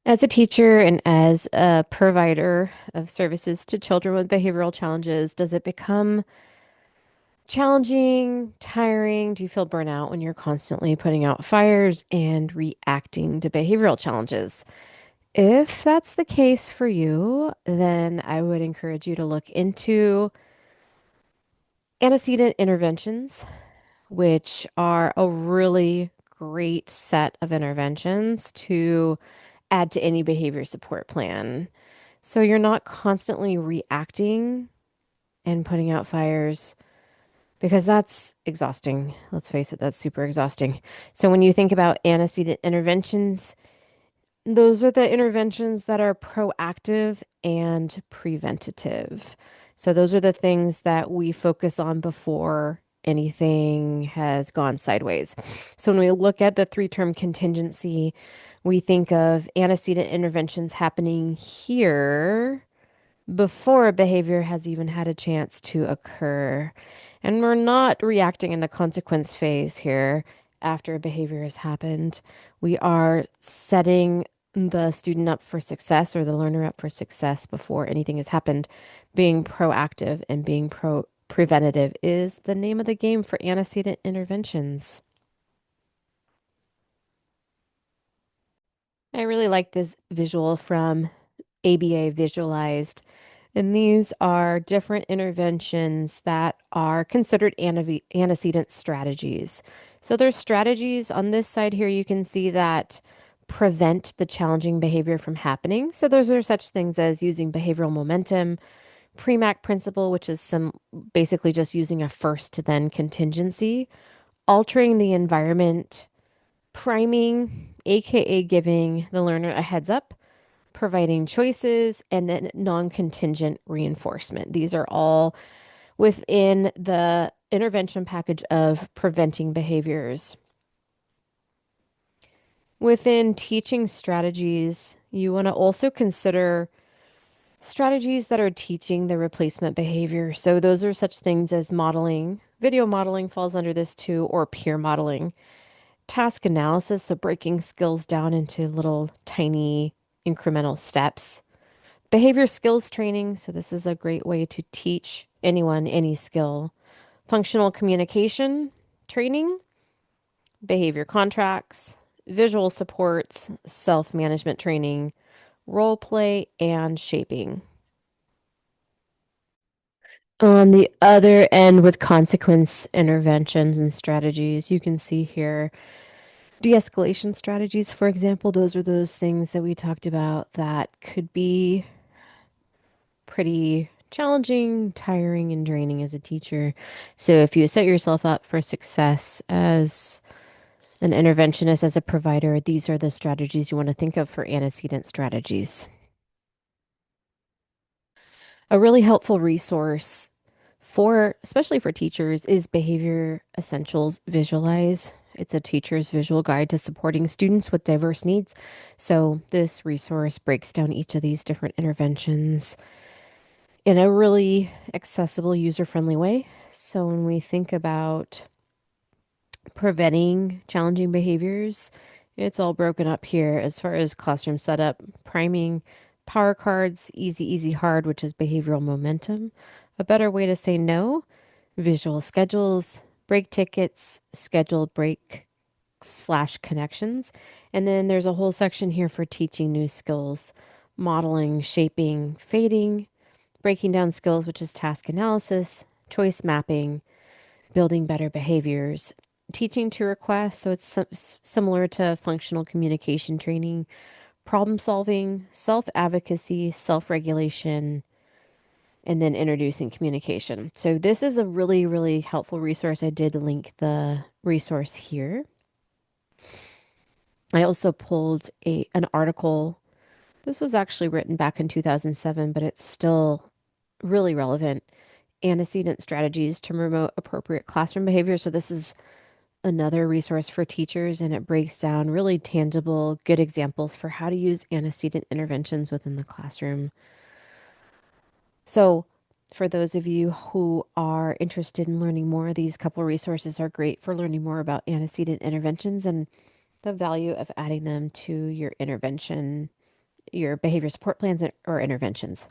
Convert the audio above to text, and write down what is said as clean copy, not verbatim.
As a teacher and as a provider of services to children with behavioral challenges, does it become challenging, tiring? Do you feel burnout when you're constantly putting out fires and reacting to behavioral challenges? If that's the case for you, then I would encourage you to look into antecedent interventions, which are a really great set of interventions to add to any behavior support plan. So you're not constantly reacting and putting out fires because that's exhausting. Let's face it, that's super exhausting. So when you think about antecedent interventions, those are the interventions that are proactive and preventative. So those are the things that we focus on before anything has gone sideways. So when we look at the three-term contingency, we think of antecedent interventions happening here before a behavior has even had a chance to occur. And we're not reacting in the consequence phase here after a behavior has happened. We are setting the student up for success or the learner up for success before anything has happened. Being proactive and being preventative is the name of the game for antecedent interventions. I really like this visual from ABA Visualized. And these are different interventions that are considered antecedent strategies. So there's strategies on this side here. You can see that prevent the challenging behavior from happening. So those are such things as using behavioral momentum, Premack principle, which is some basically just using a first to then contingency, altering the environment, priming, aka giving the learner a heads up, providing choices, and then non-contingent reinforcement. These are all within the intervention package of preventing behaviors. Within teaching strategies, you want to also consider strategies that are teaching the replacement behavior. So those are such things as modeling. Video modeling falls under this too, or peer modeling. Task analysis, so breaking skills down into little tiny incremental steps. Behavior skills training. So, this is a great way to teach anyone any skill. Functional communication training, behavior contracts, visual supports, self management training, role play, and shaping. On the other end, with consequence interventions and strategies, you can see here de escalation strategies, for example. Those are those things that we talked about that could be pretty challenging, tiring, and draining as a teacher. So if you set yourself up for success as an interventionist, as a provider, these are the strategies you want to think of for antecedent strategies. A really helpful resource for, especially for teachers, is Behavior Essentials Visualize. It's a teacher's visual guide to supporting students with diverse needs. So this resource breaks down each of these different interventions in a really accessible, user-friendly way. So when we think about preventing challenging behaviors, it's all broken up here as far as classroom setup, priming, power cards, easy, easy, hard, which is behavioral momentum. A better way to say no, visual schedules, break tickets, scheduled break slash connections. And then there's a whole section here for teaching new skills, modeling, shaping, fading, breaking down skills, which is task analysis, choice mapping, building better behaviors, teaching to request. So it's similar to functional communication training, problem solving, self advocacy, self regulation, and then introducing communication. So this is a really, really helpful resource. I did link the resource here. I also pulled an article. This was actually written back in 2007, but it's still really relevant. Antecedent strategies to promote appropriate classroom behavior. So this is another resource for teachers, and it breaks down really tangible, good examples for how to use antecedent interventions within the classroom. So for those of you who are interested in learning more, these couple resources are great for learning more about antecedent interventions and the value of adding them to your intervention your behavior support plans or interventions?